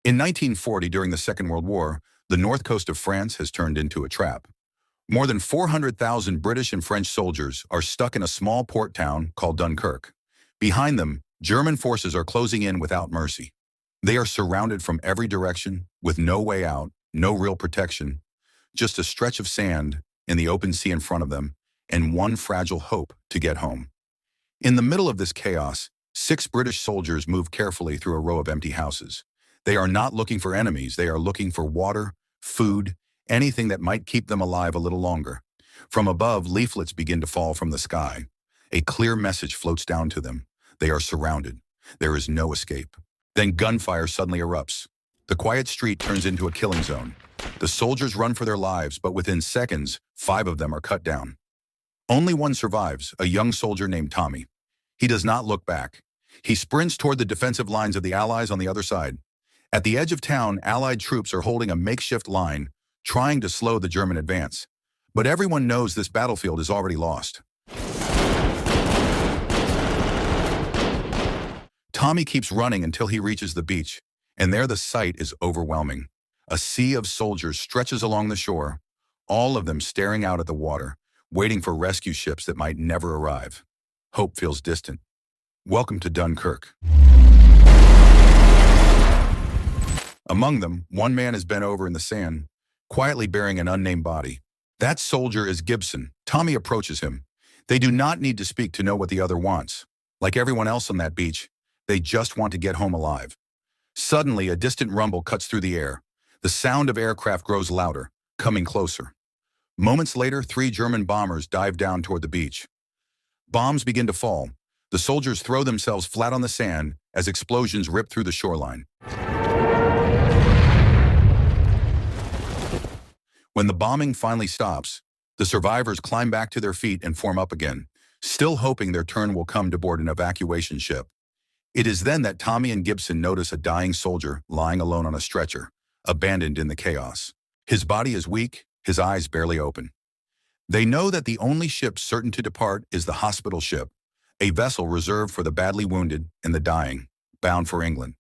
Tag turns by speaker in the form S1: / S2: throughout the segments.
S1: In 1940, during the Second World War, the north coast of France has turned into a trap. More than 400,000 British and French soldiers are stuck in a small port town called Dunkirk. Behind them, German forces are closing in without mercy. They are surrounded from every direction, with no way out, no real protection, just a stretch of sand in the open sea in front of them, and one fragile hope to get home. In the middle of this chaos, 6 British soldiers move carefully through a row of empty houses. They are not looking for enemies, they are looking for water, food, anything that might keep them alive a little longer. From above, leaflets begin to fall from the sky. A clear message floats down to them. They are surrounded. There is no escape. Then gunfire suddenly erupts. The quiet street turns into a killing zone. The soldiers run for their lives, but within seconds, 5 of them are cut down. Only one survives, a young soldier named Tommy. He does not look back. He sprints toward the defensive lines of the Allies on the other side. At the edge of town, Allied troops are holding a makeshift line, trying to slow the German advance. But everyone knows this battlefield is already lost. Tommy keeps running until he reaches the beach, and there the sight is overwhelming. A sea of soldiers stretches along the shore, all of them staring out at the water, waiting for rescue ships that might never arrive. Hope feels distant. Welcome to Dunkirk. Among them, one man is bent over in the sand, quietly bearing an unnamed body. That soldier is Gibson. Tommy approaches him. They do not need to speak to know what the other wants. Like everyone else on that beach, they just want to get home alive. Suddenly, a distant rumble cuts through the air. The sound of aircraft grows louder, coming closer. Moments later, 3 German bombers dive down toward the beach. Bombs begin to fall. The soldiers throw themselves flat on the sand as explosions rip through the shoreline. When the bombing finally stops, the survivors climb back to their feet and form up again, still hoping their turn will come to board an evacuation ship. It is then that Tommy and Gibson notice a dying soldier lying alone on a stretcher, abandoned in the chaos. His body is weak, his eyes barely open. They know that the only ship certain to depart is the hospital ship, a vessel reserved for the badly wounded and the dying, bound for England.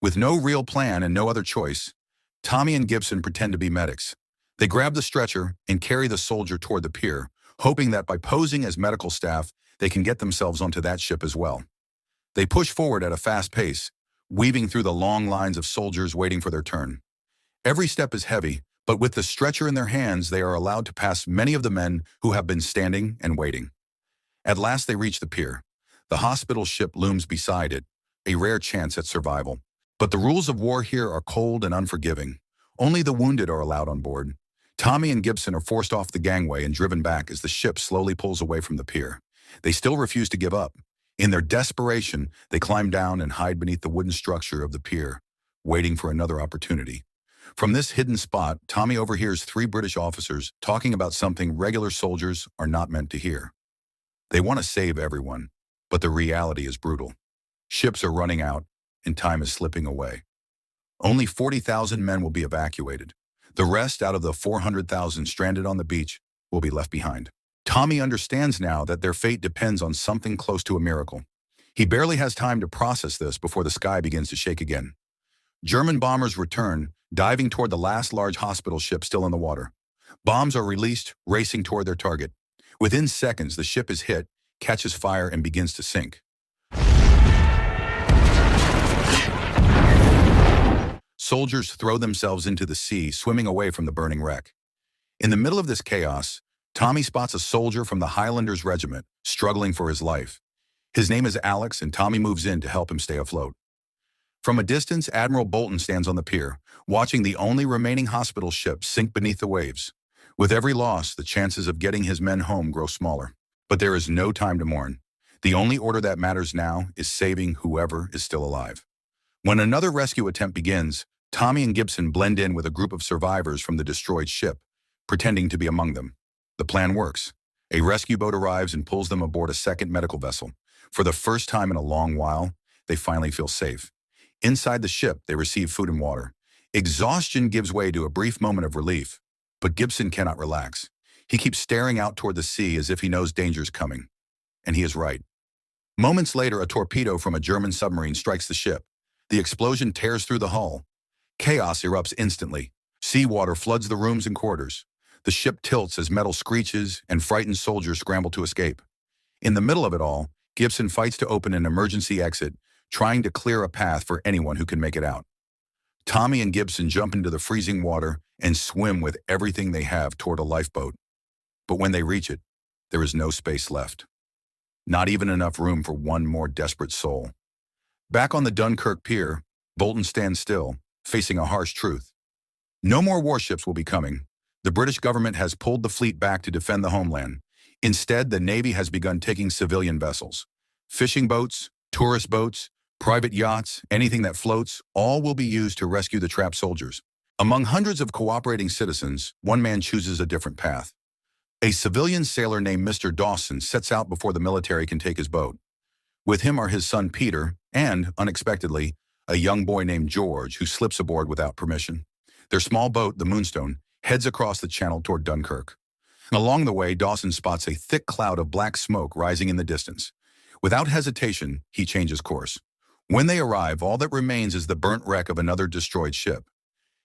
S1: With no real plan and no other choice, Tommy and Gibson pretend to be medics. They grab the stretcher and carry the soldier toward the pier, hoping that by posing as medical staff, they can get themselves onto that ship as well. They push forward at a fast pace, weaving through the long lines of soldiers waiting for their turn. Every step is heavy, but with the stretcher in their hands, they are allowed to pass many of the men who have been standing and waiting. At last they reach the pier. The hospital ship looms beside it, a rare chance at survival. But the rules of war here are cold and unforgiving. Only the wounded are allowed on board. Tommy and Gibson are forced off the gangway and driven back as the ship slowly pulls away from the pier. They still refuse to give up. In their desperation, they climb down and hide beneath the wooden structure of the pier, waiting for another opportunity. From this hidden spot, Tommy overhears 3 British officers talking about something regular soldiers are not meant to hear. They want to save everyone, but the reality is brutal. Ships are running out, and time is slipping away. Only 40,000 men will be evacuated. The rest, out of the 400,000 stranded on the beach, will be left behind. Tommy understands now that their fate depends on something close to a miracle. He barely has time to process this before the sky begins to shake again. German bombers return, diving toward the last large hospital ship still in the water. Bombs are released, racing toward their target. Within seconds, the ship is hit, catches fire, and begins to sink. Soldiers throw themselves into the sea, swimming away from the burning wreck. In the middle of this chaos, Tommy spots a soldier from the Highlanders Regiment, struggling for his life. His name is Alex, and Tommy moves in to help him stay afloat. From a distance, Admiral Bolton stands on the pier, watching the only remaining hospital ship sink beneath the waves. With every loss, the chances of getting his men home grow smaller. But there is no time to mourn. The only order that matters now is saving whoever is still alive. When another rescue attempt begins, Tommy and Gibson blend in with a group of survivors from the destroyed ship, pretending to be among them. The plan works. A rescue boat arrives and pulls them aboard a second medical vessel. For the first time in a long while, they finally feel safe. Inside the ship, they receive food and water. Exhaustion gives way to a brief moment of relief, but Gibson cannot relax. He keeps staring out toward the sea as if he knows danger's coming. And he is right. Moments later, a torpedo from a German submarine strikes the ship. The explosion tears through the hull. Chaos erupts instantly. Seawater floods the rooms and quarters. The ship tilts as metal screeches and frightened soldiers scramble to escape. In the middle of it all, Gibson fights to open an emergency exit, trying to clear a path for anyone who can make it out. Tommy and Gibson jump into the freezing water and swim with everything they have toward a lifeboat. But when they reach it, there is no space left. Not even enough room for one more desperate soul. Back on the Dunkirk pier, Bolton stands still, facing a harsh truth. No more warships will be coming. The British government has pulled the fleet back to defend the homeland. Instead, the Navy has begun taking civilian vessels. Fishing boats, tourist boats, private yachts, anything that floats, all will be used to rescue the trapped soldiers. Among hundreds of cooperating citizens, one man chooses a different path. A civilian sailor named Mr. Dawson sets out before the military can take his boat. With him are his son Peter and, unexpectedly, a young boy named George who slips aboard without permission. Their small boat, the Moonstone, heads across the channel toward Dunkirk. Along the way, Dawson spots a thick cloud of black smoke rising in the distance. Without hesitation, he changes course. When they arrive, all that remains is the burnt wreck of another destroyed ship.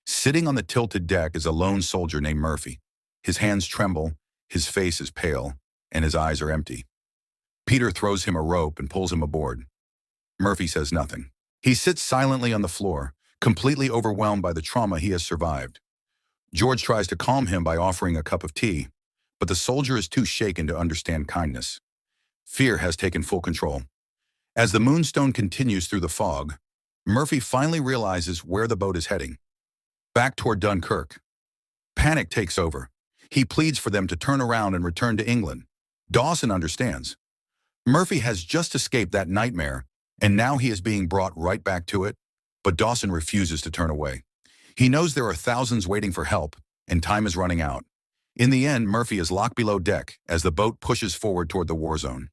S1: Sitting on the tilted deck is a lone soldier named Murphy. His hands tremble, his face is pale, and his eyes are empty. Peter throws him a rope and pulls him aboard. Murphy says nothing. He sits silently on the floor, completely overwhelmed by the trauma he has survived. George tries to calm him by offering a cup of tea, but the soldier is too shaken to understand kindness. Fear has taken full control. As the Moonstone continues through the fog, Murphy finally realizes where the boat is heading. Back toward Dunkirk. Panic takes over. He pleads for them to turn around and return to England. Dawson understands. Murphy has just escaped that nightmare, and now he is being brought right back to it, but Dawson refuses to turn away. He knows there are thousands waiting for help, and time is running out. In the end, Murphy is locked below deck as the boat pushes forward toward the war zone.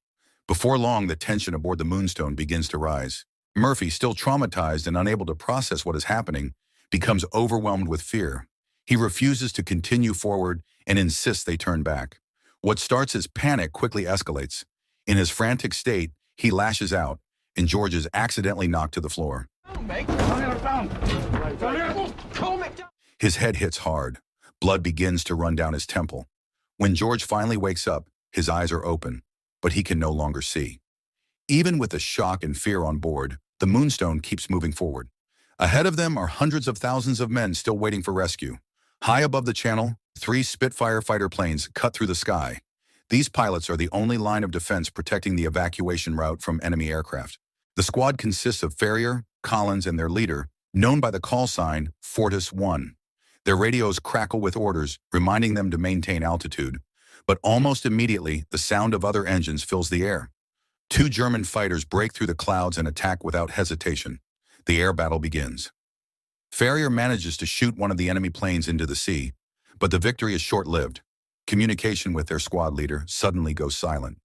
S1: Before long, the tension aboard the Moonstone begins to rise. Murphy, still traumatized and unable to process what is happening, becomes overwhelmed with fear. He refuses to continue forward and insists they turn back. What starts as panic quickly escalates. In his frantic state, he lashes out, and George is accidentally knocked to the floor. His head hits hard. Blood begins to run down his temple. When George finally wakes up, his eyes are open, but he can no longer see. Even with the shock and fear on board, the Moonstone keeps moving forward. Ahead of them are hundreds of thousands of men still waiting for rescue. High above the channel, 3 Spitfire fighter planes cut through the sky. These pilots are the only line of defense protecting the evacuation route from enemy aircraft. The squad consists of Ferrier, Collins, and their leader, known by the call sign Fortis 1. Their radios crackle with orders, reminding them to maintain altitude. But almost immediately, the sound of other engines fills the air. 2 German fighters break through the clouds and attack without hesitation. The air battle begins. Ferrier manages to shoot one of the enemy planes into the sea, but the victory is short-lived. Communication with their squad leader suddenly goes silent.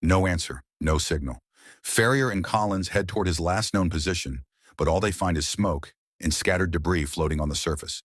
S1: No answer, no signal. Ferrier and Collins head toward his last known position, but all they find is smoke and scattered debris floating on the surface.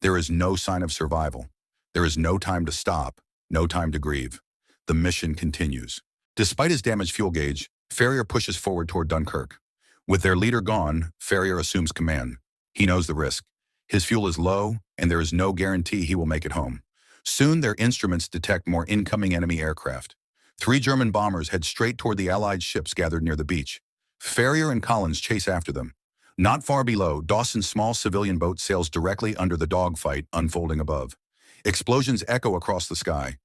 S1: There is no sign of survival. There is no time to stop, no time to grieve. The mission continues. Despite his damaged fuel gauge, Ferrier pushes forward toward Dunkirk. With their leader gone, Ferrier assumes command. He knows the risk. His fuel is low, and there is no guarantee he will make it home. Soon, their instruments detect more incoming enemy aircraft. 3 German bombers head straight toward the Allied ships gathered near the beach. Ferrier and Collins chase after them. Not far below, Dawson's small civilian boat sails directly under the dogfight unfolding above. Explosions echo across the sky.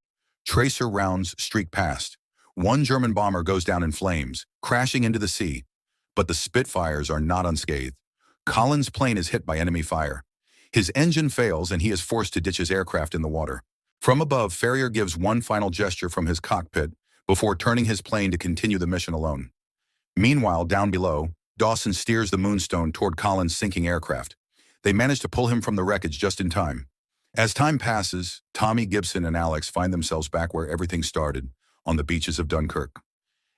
S1: Tracer rounds streak past. 1 German bomber goes down in flames, crashing into the sea. But the Spitfires are not unscathed. Collins' plane is hit by enemy fire. His engine fails and he is forced to ditch his aircraft in the water. From above, Ferrier gives one final gesture from his cockpit before turning his plane to continue the mission alone. Meanwhile, down below, Dawson steers the Moonstone toward Collins' sinking aircraft. They manage to pull him from the wreckage just in time. As time passes, Tommy, Gibson, and Alex find themselves back where everything started, on the beaches of Dunkirk.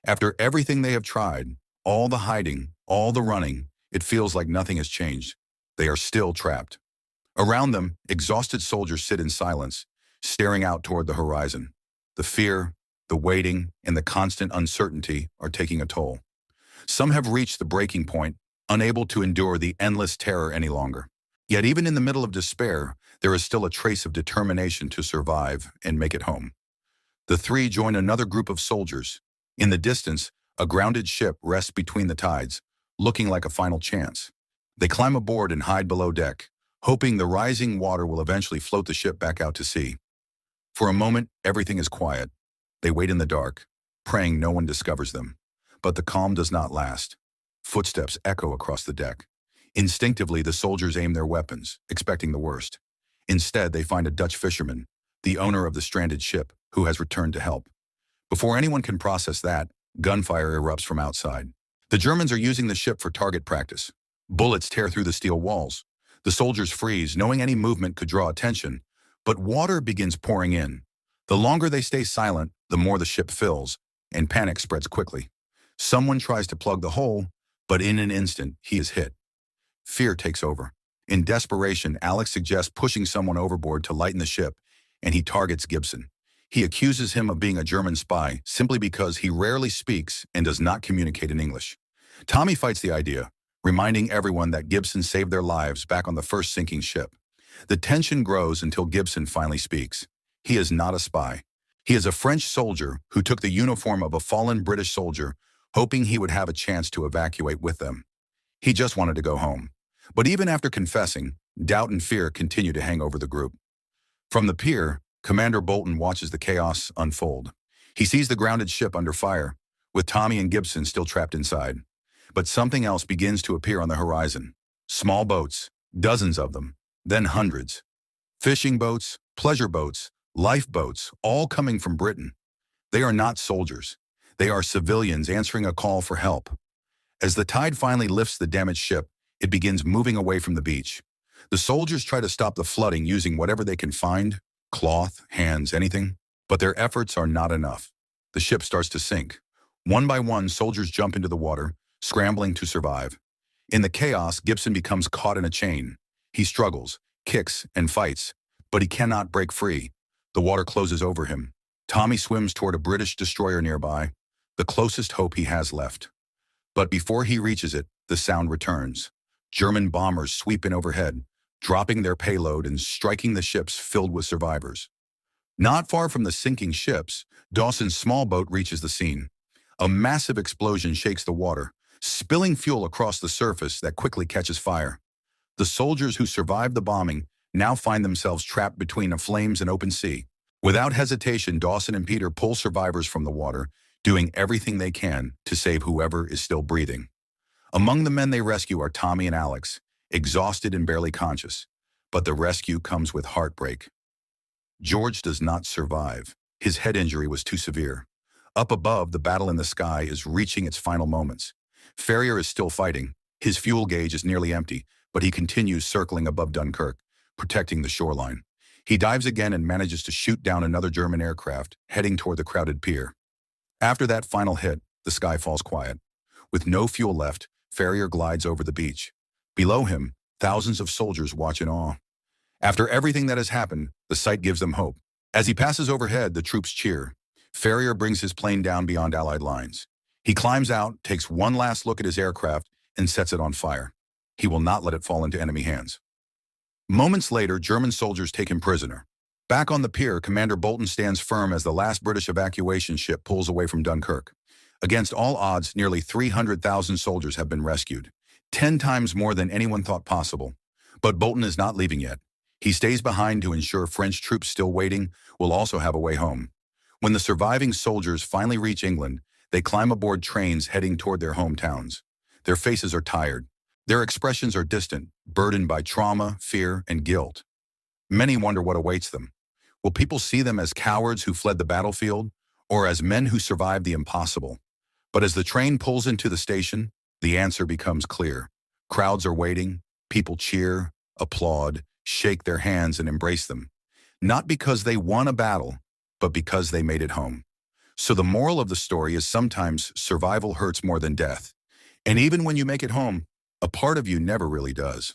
S1: After everything they have tried, all the hiding, all the running, it feels like nothing has changed. They are still trapped. Around them, exhausted soldiers sit in silence, staring out toward the horizon. The fear, the waiting, and the constant uncertainty are taking a toll. Some have reached the breaking point, unable to endure the endless terror any longer. Yet even in the middle of despair, there is still a trace of determination to survive and make it home. The three join another group of soldiers. In the distance, a grounded ship rests between the tides, looking like a final chance. They climb aboard and hide below deck, hoping the rising water will eventually float the ship back out to sea. For a moment, everything is quiet. They wait in the dark, praying no one discovers them. But the calm does not last. Footsteps echo across the deck. Instinctively, the soldiers aim their weapons, expecting the worst. Instead, they find a Dutch fisherman, the owner of the stranded ship, who has returned to help. Before anyone can process that, gunfire erupts from outside. The Germans are using the ship for target practice. Bullets tear through the steel walls. The soldiers freeze, knowing any movement could draw attention, but water begins pouring in. The longer they stay silent, the more the ship fills, and panic spreads quickly. Someone tries to plug the hole, but in an instant, he is hit. Fear takes over. In desperation, Alex suggests pushing someone overboard to lighten the ship, and he targets Gibson. He accuses him of being a German spy simply because he rarely speaks and does not communicate in English. Tommy fights the idea, reminding everyone that Gibson saved their lives back on the first sinking ship. The tension grows until Gibson finally speaks. He is not a spy. He is a French soldier who took the uniform of a fallen British soldier, hoping he would have a chance to evacuate with them. He just wanted to go home. But even after confessing, doubt and fear continue to hang over the group. From the pier, Commander Bolton watches the chaos unfold. He sees the grounded ship under fire, with Tommy and Gibson still trapped inside. But something else begins to appear on the horizon. Small boats, dozens of them, then hundreds. Fishing boats, pleasure boats, lifeboats, all coming from Britain. They are not soldiers. They are civilians answering a call for help. As the tide finally lifts the damaged ship, it begins moving away from the beach. The soldiers try to stop the flooding using whatever they can find, cloth, hands, anything. But their efforts are not enough. The ship starts to sink. One by one, soldiers jump into the water, scrambling to survive. In the chaos, Gibson becomes caught in a chain. He struggles, kicks, and fights, but he cannot break free. The water closes over him. Tommy swims toward a British destroyer nearby, the closest hope he has left. But before he reaches it, the sound returns. German bombers sweep in overhead, dropping their payload and striking the ships filled with survivors. Not far from the sinking ships, Dawson's small boat reaches the scene. A massive explosion shakes the water, spilling fuel across the surface that quickly catches fire. The soldiers who survived the bombing now find themselves trapped between the flames and open sea. Without hesitation, Dawson and Peter pull survivors from the water, doing everything they can to save whoever is still breathing. Among the men they rescue are Tommy and Alex, exhausted and barely conscious. But the rescue comes with heartbreak. George does not survive. His head injury was too severe. Up above, the battle in the sky is reaching its final moments. Ferrier is still fighting. His fuel gauge is nearly empty, but he continues circling above Dunkirk, protecting the shoreline. He dives again and manages to shoot down another German aircraft, heading toward the crowded pier. After that final hit, the sky falls quiet. With no fuel left, Ferrier glides over the beach. Below him, thousands of soldiers watch in awe. After everything that has happened, the sight gives them hope. As he passes overhead, the troops cheer. Ferrier brings his plane down beyond Allied lines. He climbs out, takes one last look at his aircraft, and sets it on fire. He will not let it fall into enemy hands. Moments later, German soldiers take him prisoner. Back on the pier, Commander Bolton stands firm as the last British evacuation ship pulls away from Dunkirk. Against all odds, nearly 300,000 soldiers have been rescued, 10 times more than anyone thought possible. But Bolton is not leaving yet. He stays behind to ensure French troops still waiting will also have a way home. When the surviving soldiers finally reach England, they climb aboard trains heading toward their hometowns. Their faces are tired. Their expressions are distant, burdened by trauma, fear, and guilt. Many wonder what awaits them. Will people see them as cowards who fled the battlefield, or as men who survived the impossible? But as the train pulls into the station, the answer becomes clear. Crowds are waiting, people cheer, applaud, shake their hands and embrace them. Not because they won a battle, but because they made it home. So the moral of the story is sometimes survival hurts more than death. And even when you make it home, a part of you never really does.